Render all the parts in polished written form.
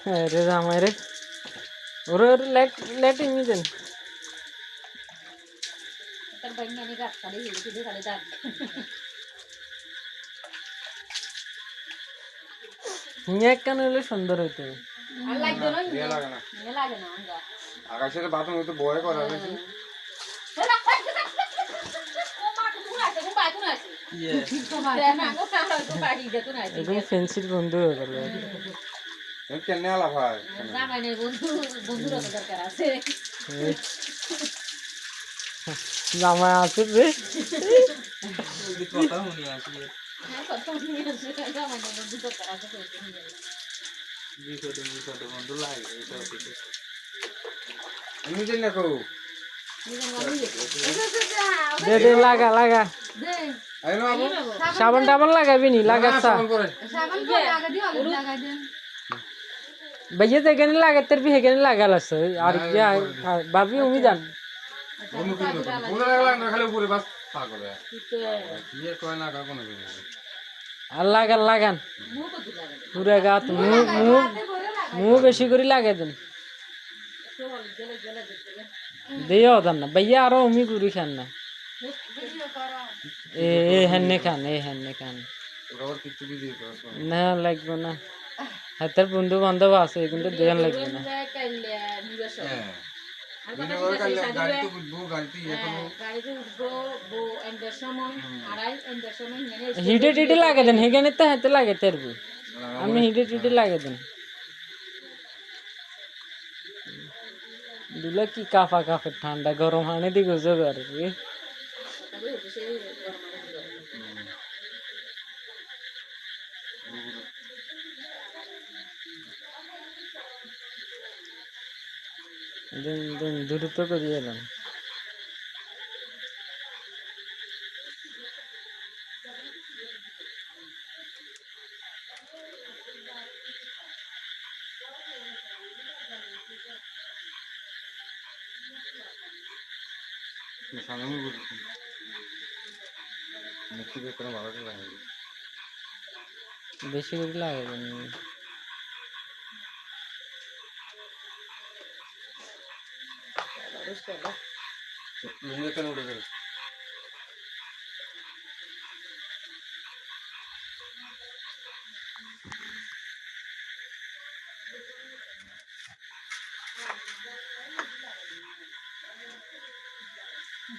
अरे रामाय रे और लेट इमी देन तर बहिणीने गाठ खाली गेली तिथे खाली दाट हिया कान হলে সুন্দর হইতো আর লাগবে না ইয়ে লাগে না নিয়ে লাগে না আমরা আকাশের বাথরুম তো বয় করা হয়েছে একদম ফ্রেন্ডশিপ বন্ধু হয়ে গেল কেন আলা ভাই জামাই নেই বন্ধুর দরকার আছে জামাই আছে রে কথা শুনি আসি জামাই নেই বন্ধুর দরকার আছে বন্ধু লাগে আমি জানি না কও দে দে লাগা লাগা আই না বাবু সাবান টাবান লাগাবি নি লাগাচ্ছা সাবান করে লাগা দিও লাগা দেন भैया तो कहने लगा तेरे भी है कहने लगा लस और क्या बाबी उम्मीद है বন্ধু কিন্তু পুরো লাগলা না খালি উপরে বাস পাগল হয় ये कोई ना का कोन अल्लाह का लगान पूरा गात मुंह बेशी करी लगा देन दियो दन भैया आरो उम्मी पूरी खाना ए हन्ने खान ওর কিছু কি দিয়ে না লাগবে না হাতের বন্ধু বান্ধব আছে কিন্তু দেন লাগবে না হ্যাঁ আমি ওর গাড়ি তো বুঝবো গাড়ি এখন গাড়িতে উঠবো বো এন্ডার সময় আড়াই এন্ডার সময় নিয়ে হিটে টিটে লাগে দেন হেখানে তো হাতে লাগে তেরবু আমি হিটে টিটে লাগে দেন দুলা কি কাফা কাফে ঠান্ডা গরম হানে দি গজো করে দিন দ্রুত করে এলাম সামনে বলছি মুক্তি বের করে ভালো লাগে বেশি করে লাগে লুঙ্গি কেন উঠে গেল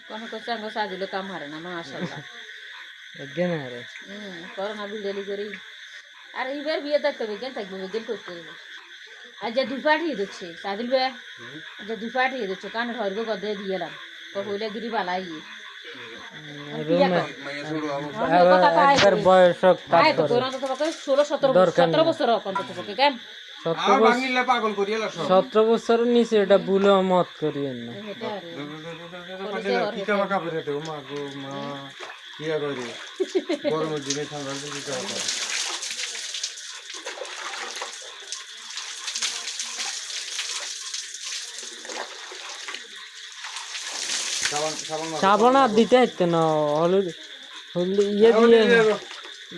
কোন কোচাঙ্গ সাজিলে কাম হারে না মাশাআল্লাহ একদম আরে করোনা বিলেলি করি আর এইবার বিয়ে থাকতে বিজ্ঞান থাকবে বিজ্ঞান করতে হবে আজ যে দুই পাঠিয়ে দিচ্ছে সাদিল বে যে দুই পাঠিয়ে দিচ্ছে কান ধরবো গদে দিয়েলাম কইলে গিরি বালাই একবার বয়স আয় তো কোরআন তো তোমাকে 16 17 বছর অন্তত তোমাকে কেন 17 বছরের নিচে এটা ভুলে মত করিয়েন না গরমের দিনে ঠান্ডার দিনে সাবান আর দিতে হইতো না হলুদ হলুদ ইয়ে দিয়ে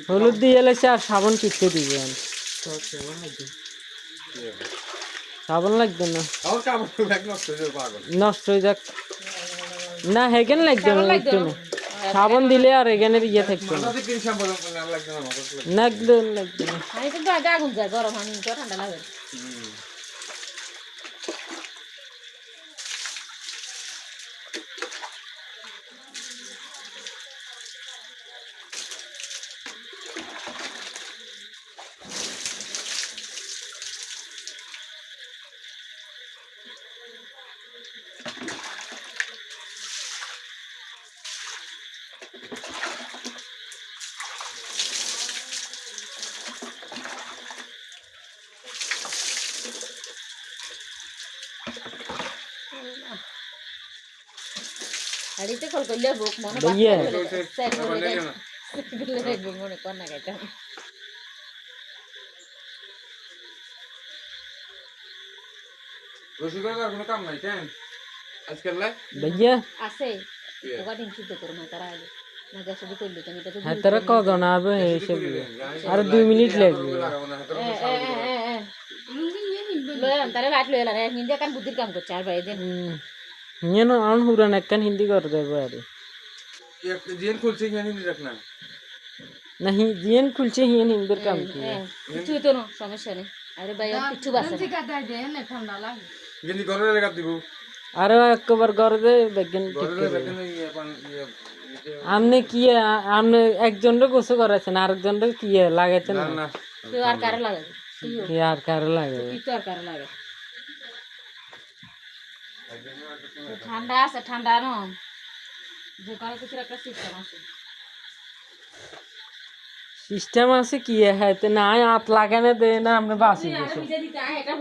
হলুদ দিয়ে এলেছে আর সাবান কিনতে দিবেন সাবান লাগবে না নষ্ট হয়ে যাক না হেকেন লাগবে না একটু না সাবান দিলে আর এখানে ইয়ে থাকতো না লাগবে লাগবে না আমি কিন্তু আগুন যায় গরম আমি তো ঠান্ডা লাগে আড়িতে কল করলে বুক মনে भैया মনে কর না গাইতাম রসিকতার কোনো কাম নাই কেন আজকাল भैया আছে ওটা দিন শুদ্ধ করো না তারা আগে না গ্যাস দি করলে তুমি এটা তো হ্যাঁ তারা কখন হবে এসে আর 2 মিনিট লাগবে লুঙ্গি লয় তারে লাইট লয় এলা হিন্দি কান বুদ্ধির কাম করছে আর বাইরে ইয়ে না আন হুরান একখান হিন্দি করে দেবো আর জিএন খুলছে কেন হিন্দি রাখ না না জিয়েন খুলছে হিয়েন হিন্দির কাম কি হ্যাঁ কিছু তো না সমস্যা নেই আরে ভাই আর কিছু বাসে গেঞ্জি ঘরে রেখে দিব আরো একবার করে দে বেগেন ঘরে রেখে ইয়ে পান ইয়ে আমনে কি আমনে একজনের গোসল করাছেন আরেকজনের কি লাগাইছেন না না তুই আর কারে লাগে কি আর কার লাগে তুই তো আর কারে লাগে ঠান্ডা আছে ঠান্ডা না দোকানে কিছু একটা সিস্টেম আছে সিস্টেম আছে কি হ্যাঁ না হাত লাগানে দে না আমরা বাসি গেছি এটা